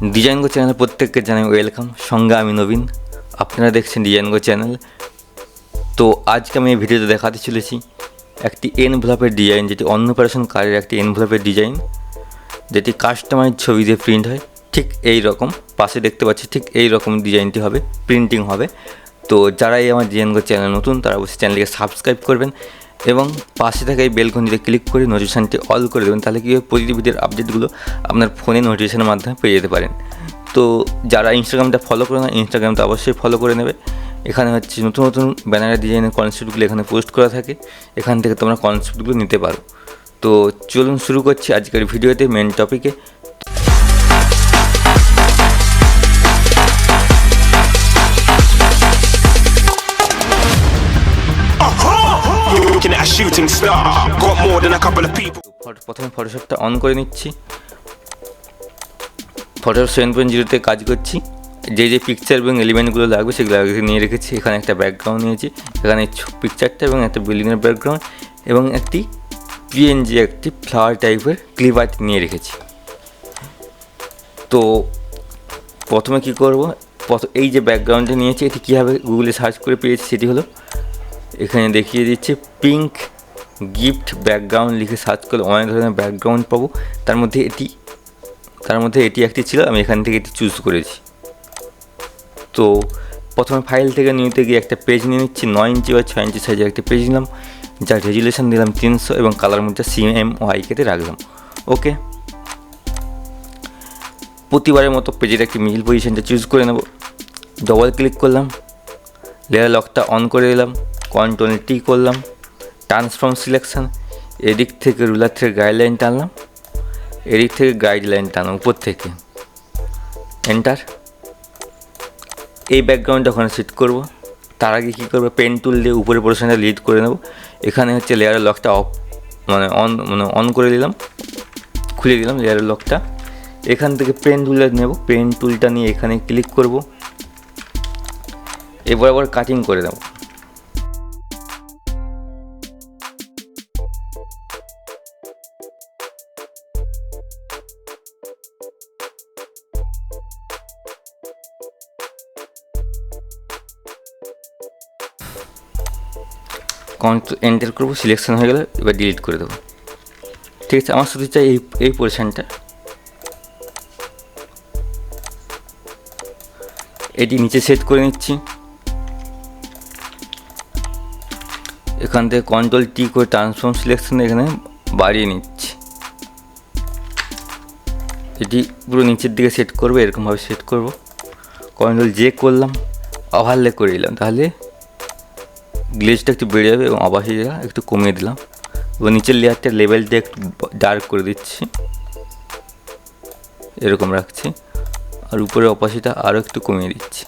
Design গো channel প্রত্যেককে জানাই welcome. সঙ্গে আমি নবীন, আপনারা দেখছেন ডিজাইন গো চ্যানেল। তো আজকে আমি এই ভিডিওতে দেখাতে চলেছি একটি এনভেলপের ডিজাইন, যেটি অন্নপ্রাশন কার্ডের একটি এনভেলপের ডিজাইন, যেটি কাস্টমাইজ ছবি দিয়ে প্রিন্ট হয়। ঠিক এই রকম পাশে দেখতে পাচ্ছি, ঠিক এই রকম ডিজাইনটি হবে, প্রিন্টিং হবে। তো যারা এই আমার ডিজাইন গো চ্যানেল নতুন, তারা অবশ্যই চ্যানেলটিকে সাবস্ক্রাইব করবেন এবং পাশে থাকা এই বেল ঘন্টিতে ক্লিক করে নোটিফিকেশানটি অল করে দেবেন। তাহলে কী হবে, প্রতিটি ভিডিওর আপডেটগুলো আপনার ফোনে নোটিফিকেশানের মাধ্যমে পেয়ে যেতে পারেন। তো যারা ইনস্টাগ্রামটা ফলো করে না, ইনস্টাগ্রামটা অবশ্যই ফলো করে নেবে। এখানে হচ্ছে নতুন নতুন ব্যানারের ডিজাইনের কনসেপ্টগুলো এখানে পোস্ট করা থাকে, এখান থেকে তোমরা কনসেপ্টগুলো নিতে পারো। তো চলুন শুরু করছি আজকের ভিডিওতে মেন টপিকে। প্রথমে ফটোশপটা অন করে নিচ্ছি। ফটোশপ 7.0-তে কাজ করছি। যে যে পিকচার এবং এলিমেন্টগুলো লাগবে সেগুলো আগে নিয়ে রেখেছি। এখানে একটা ব্যাকগ্রাউন্ড নিয়েছি, এখানে পিকচারটা এবং একটা বিল্ডিংয়ের ব্যাকগ্রাউন্ড এবং একটি পিএনজি, একটি ফ্লাওয়ার টাইপের ক্লিপ আর্ট নিয়ে রেখেছি। তো প্রথমে কি করব, এই যে ব্যাকগ্রাউন্ডটা নিয়েছি, এটি কীভাবে গুগলে সার্চ করে পেয়েছি সেটি হলো, এখানে দেখিয়ে দিচ্ছে পিঙ্ক গিফট ব্যাকগ্রাউন্ড লিখে সার্চ করলে অনেক ধরনের ব্যাকগ্রাউন্ড পাবো। তার মধ্যে এটি একটি ছিল, আমি এখান থেকে এটি চুজ করেছি। তো প্রথমে ফাইল থেকে নিতে গিয়ে একটা পেজ নিয়ে নিচ্ছি, 9 ইঞ্চি বা 6 ইঞ্চি সাইজের একটা পেজ নিলাম, যার রেজুলেশন দিলাম 300 এবং কালার মধ্যে CMYK-তে রাখলাম। ওকে, প্রতিবারের মতো পেজের একটি মিডল পজিশনটা চুজ করে নেব। ডবল ক্লিক করলাম, লেয়ার লকটা অন করে দিলাম, Ctrl+T করলাম, ট্রান্সফর্ম সিলেকশন, এদিক থেকে রুলার থেকে গাইডলাইন টানলাম, এদিক থেকে গাইডলাইন টানলাম উপর থেকে, এন্টার। এই ব্যাকগ্রাউন্ডটা ওখানে সেট করব। তার আগে কী করবো, পেন টুল দিয়ে উপরের পোর্শনটা লিড করে নেব। এখানে হচ্ছে লেয়ারের লকটা অন করে দিলাম, খুলে দিলাম লেয়ারের লকটা। এখান থেকে পেন টুলটা নেব, পেন টুলটা নিয়ে এখানে ক্লিক করব, এবার আবার কাটিং করে দেবো। এন্টার করবো, সিলেকশন হয়ে গেলে এবার ডিলিট করে দেবো। ঠিক আছে, আমার শুধু চাই এই পোর্শনটা। এটি নিচে সেট করে নিচ্ছি। এখান থেকে Ctrl+T করে ট্রান্সফর্ম সিলেকশন এখানে বাড়িয়ে নিচ্ছি। এটি পুরো নিচের দিকে সেট করবো, এরকমভাবে সেট করবো। Ctrl+J করলাম, ওভারলে করে দিলাম, তাহলে গ্লেজটা একটু বেড়ে যাবে এবং অবাসিটা একটু কমিয়ে দিলাম। এবং নিচের লেয়ারটার লেভেলটা একটু ডার্ক করে দিচ্ছি, এরকম রাখছি। আর উপরে অপাসিটা আরও একটু কমিয়ে দিচ্ছি।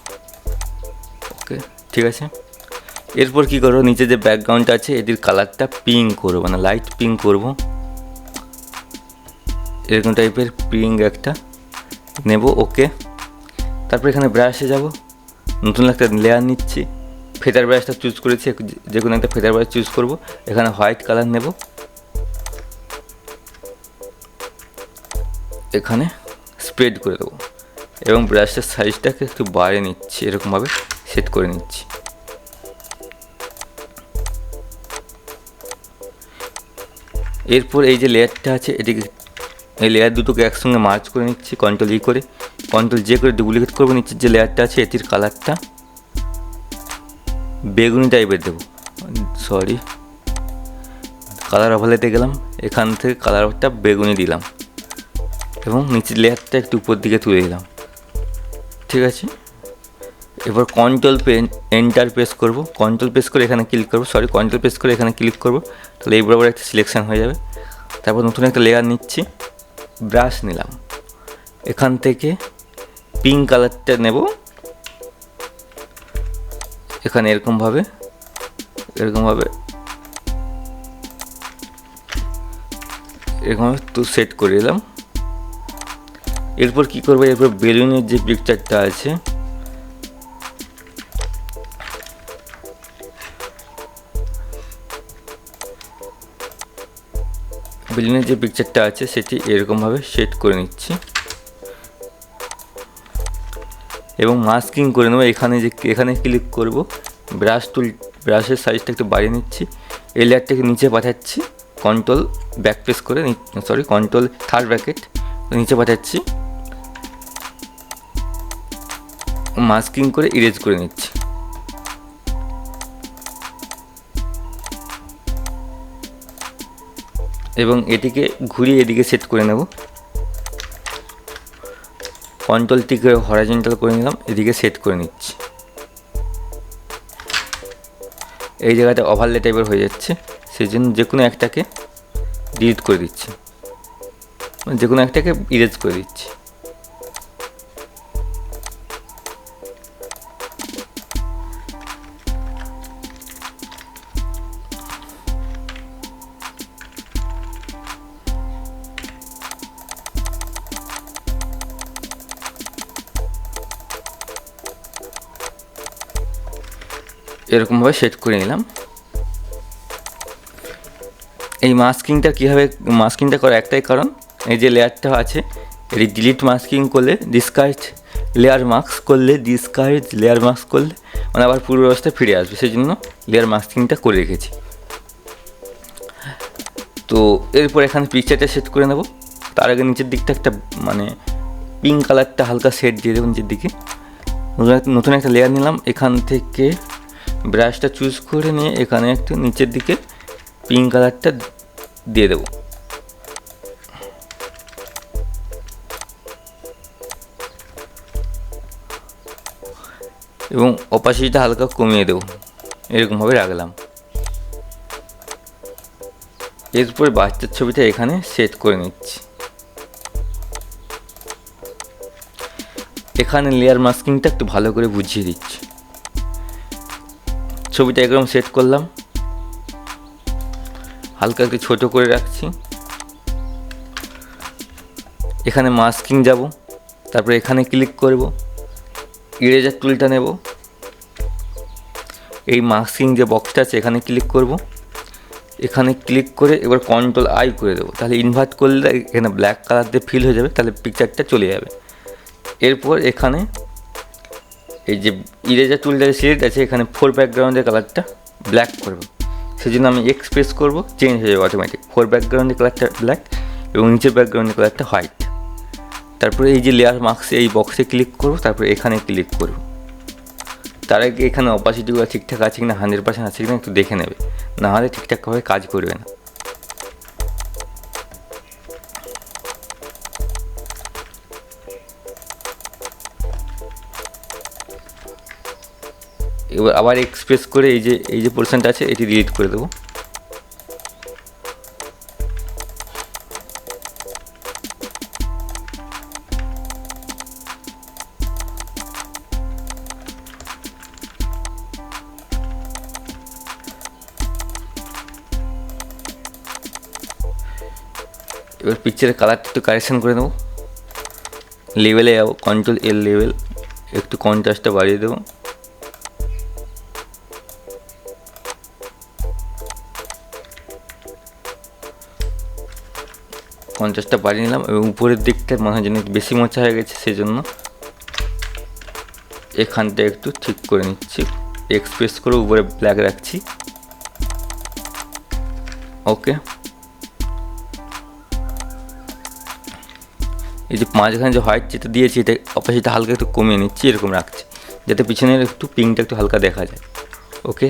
ওকে, ঠিক আছে। এরপর কী করবো, নিচে যে ব্যাকগ্রাউন্ডটা আছে এটির কালারটা পিঙ্ক করবো, মানে লাইট পিঙ্ক করবো। এরকম টাইপের পিঙ্ক একটা নেব। ওকে, তারপর এখানে ব্রাশে যাব, নতুন একটা লেয়ার নিচ্ছি। ফেদার ব্রাশটা চুজ করেছি, যে কোনো একটা ফেদার ব্রাশ চুজ করব। এখানে হোয়াইট কালার নেব, এখানে স্প্রেড করে দেবো এবং ব্রাশের সাইজটাকে একটু বাড়িয়ে নিচ্ছি, এরকমভাবে সেট করে নিচ্ছি। এরপর এই যে লেয়ারটা আছে, এই লেয়ার দুটোকে একসঙ্গে মার্চ করে নিচ্ছি, Ctrl+E করে, Ctrl+J করে ডুপ্লিকেট করবো। নিচের যে লেয়ারটা আছে এটির কালারটা বেগুনি টাইপের দেবো, কালার ওভারলেতে গেলাম, এখান থেকে কালারটা বেগুনি দিলাম এবং নিচের লেয়ারটা একটু উপর দিকে তুলে দিলাম। ঠিক আছে, এবার এন্টার প্রেস করবো, Ctrl প্রেস করে এখানে ক্লিক করবো, Ctrl প্রেস করে এখানে ক্লিক করবো, তাহলে এই বরাবর একটা সিলেকশান হয়ে যাবে। তারপর নতুন একটা লেয়ার নিচ্ছি, ব্রাশ নিলাম, এখান থেকে পিঙ্ক কালারটা নেব, এখানে এরকমভাবে তো সেট করে দিলাম। এরপর কী করবো, এরপর বেলুনের যে পিকচারটা আছে সেটি এরকমভাবে সেট করে নিচ্ছি। এবং মাস্কিং করে নেবো। এখানে ক্লিক করব, ব্রাশের সাইজটা একটু বাড়িয়ে নিচ্ছি, এই লেয়ারটাকে নিচে পাঠাচ্ছি, কন্ট্রোল ব্যাক প্রেস করে কন্ট্রোল থার্ড ব্র্যাকেট নিচে পাঠাচ্ছি, মাস্কিং করে ইরেজ করে নিচ্ছি। এবং এটিকে ঘুরিয়ে এদিকে সেট করে নেব, কন্ট্রোলটিকে হরাইজন্টাল করে নিলাম, এদিকে সেট করে নিচ্ছি। এই জায়গাটা ওভারলে টাইপের হয়ে যাচ্ছে, সেই জন্য যে কোনো একটাকে ডিলিট করে দিচ্ছি, যে কোনো একটাকে ইরেজ করে দিচ্ছি। এরকমভাবে সেট করে নিলাম। এই মাস্কিংটা করার একটাই কারণ, এই যে লেয়ারটা আছে এটি ডিলিট মাস্কিং করলে, ডিসকার্ড লেয়ার মাস্ক করলে মানে আবার পূর্ব অবস্থায় ফিরে আসবে, সেই জন্য লেয়ার মাস্কিংটা করে রেখেছি। তো এরপর এখানে পিকচারটা সেট করে নেব। তার আগে নিচের দিকটা একটা মানে পিঙ্ক কালারটা হালকা শেড দিয়ে দেবো নিচের দিকে। নতুন একটা লেয়ার নিলাম, এখান থেকে ব্রাশটা চুজ করে নিয়ে এখানে একটু নিচের দিকে পিঙ্ক কালারটা দিয়ে দেবো। এবং অপাসিটিটা হালকা কমিয়ে দেবো, এরকমভাবে রাখলাম। এরপর বাচ্চার ছবিটা এখানে সেট করে নিচ্ছি। এখানে লেয়ার মাস্কিংটা একটু ভালো করে বুঝিয়ে দিচ্ছি। ছবিটা একদম সেট করলাম, হালকা একটু ছোট করে রাখছি। এখানে মাস্কিং যাব, তারপরে এখানে ক্লিক করব, ইরেজার টুলটা নেব, এই মাস্কিং যে বক্সটা আছে এখানে ক্লিক করব, এখানে ক্লিক করে এবার Ctrl+I করে দেবো, তাহলে ইনভার্ট করলে এখানে ব্ল্যাক কালার দিয়ে ফিল হয়ে যাবে, তাহলে পিকচারটা চলে যাবে। এরপর এখানে এই যে ইরেজার টুলটা সিলেক্ট আছে, এখানে ফোর ব্যাকগ্রাউন্ডের কালারটা ব্ল্যাক করব, সেই জন্য আমি এক্স প্রেস করবো, চেঞ্জ হয়ে যাবে অটোমেটিক। ফোর ব্যাকগ্রাউন্ডের কালারটা ব্ল্যাক এবং নিচের ব্যাকগ্রাউন্ডের কালারটা হোয়াইট। তারপরে এই যে লেয়ার মাস্কে এই বক্সে ক্লিক করব, তারপরে এখানে ক্লিক করব। তার আগে এখানে অপাসিটিগুলো ঠিকঠাক আছে কিনা, 100% আছে কিনা একটু দেখে নেবে, নাহলে ঠিকঠাকভাবে কাজ করবে না। এবার আবার এক্সপ্রেস করে এই যে পোর্শনটা আছে এটি ডিলিট করে দেবো। এবার পিকচারের কালারটা একটু কারেকশন করে নেবো, লেভেলে যাবো, Ctrl+L লেভেল, একটু কন্ট্রাস্টটা বাড়িয়ে দেবো। কন্ট্রাস্টটা বাড়িয়ে নিলাম এবং উপরের দিকটা মনে হয় যেন বেশি মোচা হয়ে গেছে, সেই জন্য এখানটা একটু ঠিক করে নিচ্ছি, এক্সপ্রেস করে উপরে ব্ল্যাক রাখছি। ওকে, এই যে মাঝখানে যে হোয়াইট যেটা দিয়েছি এটা অপাসিটিটা হালকা একটু কমিয়ে নিচ্ছি, এরকম রাখছি যাতে পিছনের একটু পিঙ্কটা একটু হালকা দেখা যায়। ওকে,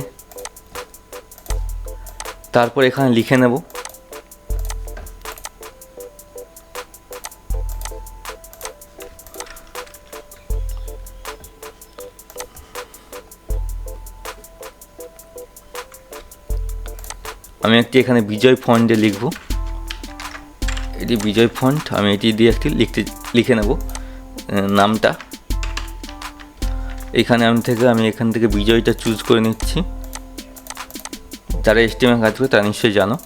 তারপর এখানে লিখে নেব, আমি একটি এখানে বিজয় ফন্টে লিখব, এটি বিজয় ফন্ট, আমি এটি দিয়ে একটি লিখে নেব নামটা। আমি এখান থেকে বিজয়টা চুজ করে নিচ্ছি। যারা HTML কাজ করে তারা নিশ্চয়ই জানো।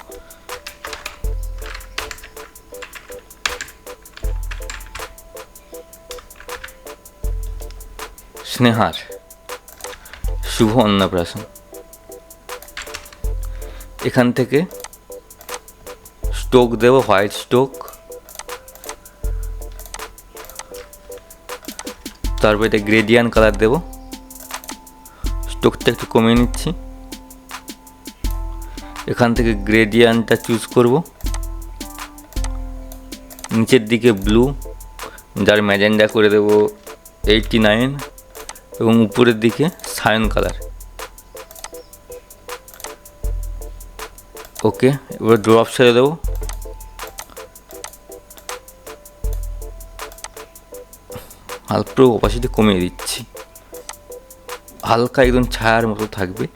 স্নেহার শুভ অন্নপ্রাশন, এখান থেকে স্ট্রোক দেব হোয়াইট স্ট্রোক, তারপর এটা গ্রেডিয়ান্ট কালার দেব, স্ট্রোকটা একটু কমিয়ে নিচ্ছি। এখান থেকে গ্রেডিয়ান্টটা চুজ করব, নিচের দিকে ব্লু, যার ম্যাজেন্ডা করে দেব 89 এবং উপরের দিকে সায়ন কালার। ওকে, এবার ড্রপ ছেড়ে দেবো। হালকা অপাসিটি কমিয়ে দিচ্ছি, হালকা একদম ছায়ার মতো থাকবে।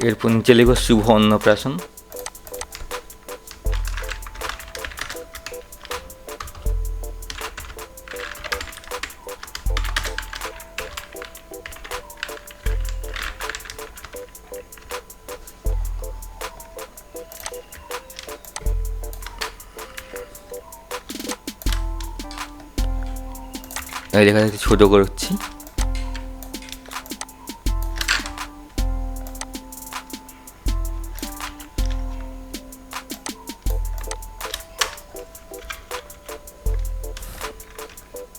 এরপর নিচে লিখব শুভ অন্নপ্রাশন। এই লেখাটা একটু ছোটো করছি।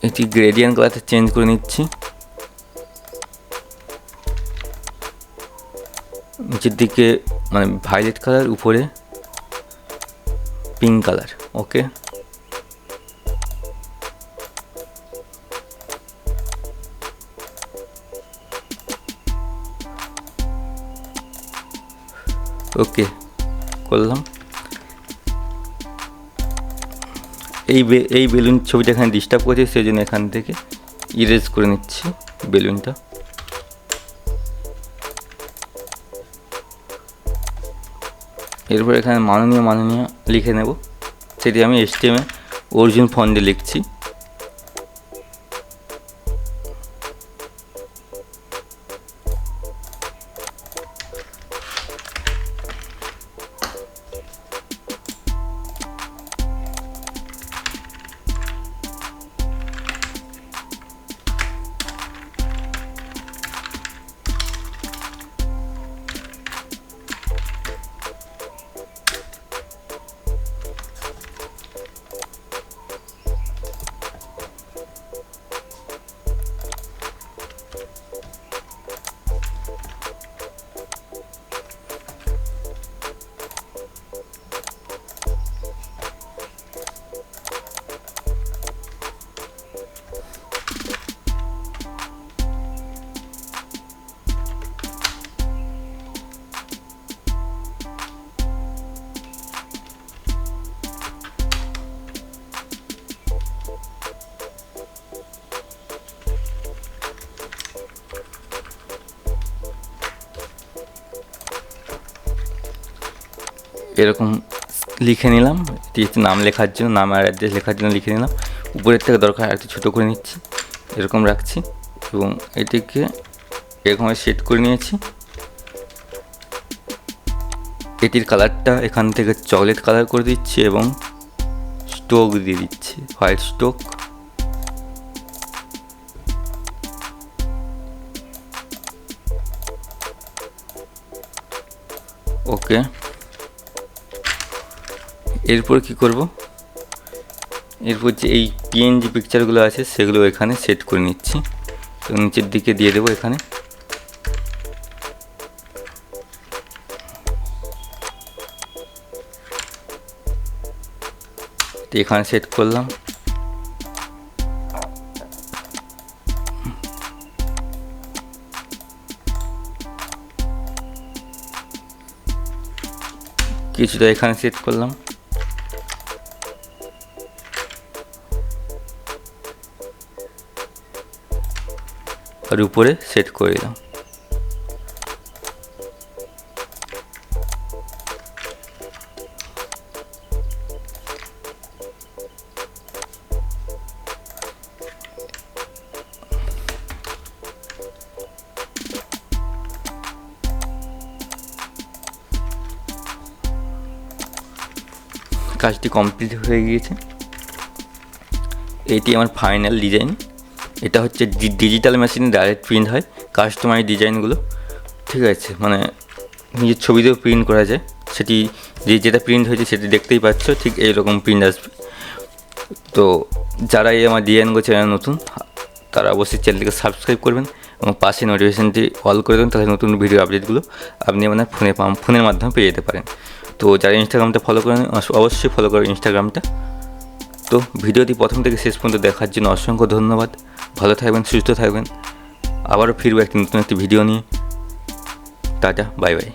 এটি গ্রেডিয়েন্ট কালারটা চেঞ্জ করে নিচ্ছি। নিচের দিকে মানে ভায়োলেট কালার, উপরে পিঙ্ক কালার। ওকে, ওকে করলাম। এই বেলুন ছবিটা এখানে ডিস্টার্ব করছে, সেই জন্য এখান থেকে ইরেজ করে নিচ্ছি বেলুনটা। এরপর এখানে মাননীয় লিখে নেব, সেটি আমি HTML অরিজিন ফন্টে লিখছি। এরকম লিখে নিলাম, এটি নাম লেখার জন্য, নাম আর অ্যাড্রেস লেখার জন্য লিখে নিলাম। উপরের থেকে দরকার একটু ছোটো করে নিচ্ছি, এরকম রাখছি এবং এটিকে এরকম সেট করে নিয়েছি। এটির কালারটা এখান থেকে চকলেট কালার করে দিচ্ছি এবং স্ট্রোক দিয়ে দিচ্ছি, হোয়াইট স্ট্রোক। ওকে, এরপর কি করব, এরপর যে এই PNG পিকচারগুলো আছে সেগুলো এখানে সেট করে নিচ্ছি। তো নিচের দিকে দিয়ে দেবো এখানে। তো এখানে সেট করলাম। কিছুটা এখানে সেট করলাম। আর উপরে সেট করে দিলাম। কাজটি কমপ্লিট হয়ে গিয়েছে। এটি আমার ফাইনাল ডিজাইন। এটা হচ্ছে ডিজিটাল মেশিনে ডাইরেক্ট প্রিন্ট হয় কাস্টমাইজ ডিজাইনগুলো, ঠিক আছে, মানে নিজের ছবিতেও প্রিন্ট করা যায়। সেটি যেটা প্রিন্ট হয়েছে সেটি দেখতেই পাচ্ছ, ঠিক এইরকম প্রিন্ট আসবে। তো যারা এই আমার ডিজাইনগো চ্যানেল নতুন, তারা অবশ্যই চ্যানেলটিকে সাবস্ক্রাইব করবেন এবং পাশে নোটিফিকেশানটি অল করে দেবেন, তাহলে নতুন ভিডিও আপডেটগুলো আপনি আপনার ফোনের মাধ্যমে পেয়ে যেতে পারেন। তো যারা ইনস্টাগ্রামটা ফলো করেন অবশ্যই ফলো করেন ইনস্টাগ্রামটা। তো ভিডিওটি প্রথম থেকে শেষ পর্যন্ত দেখার জন্য অসংখ্য ধন্যবাদ। ভালো থাকবেন, সুস্থ থাকবেন। আবারও ফিরবো একটি নতুন একটি ভিডিও নিয়ে। Tata, bye bye.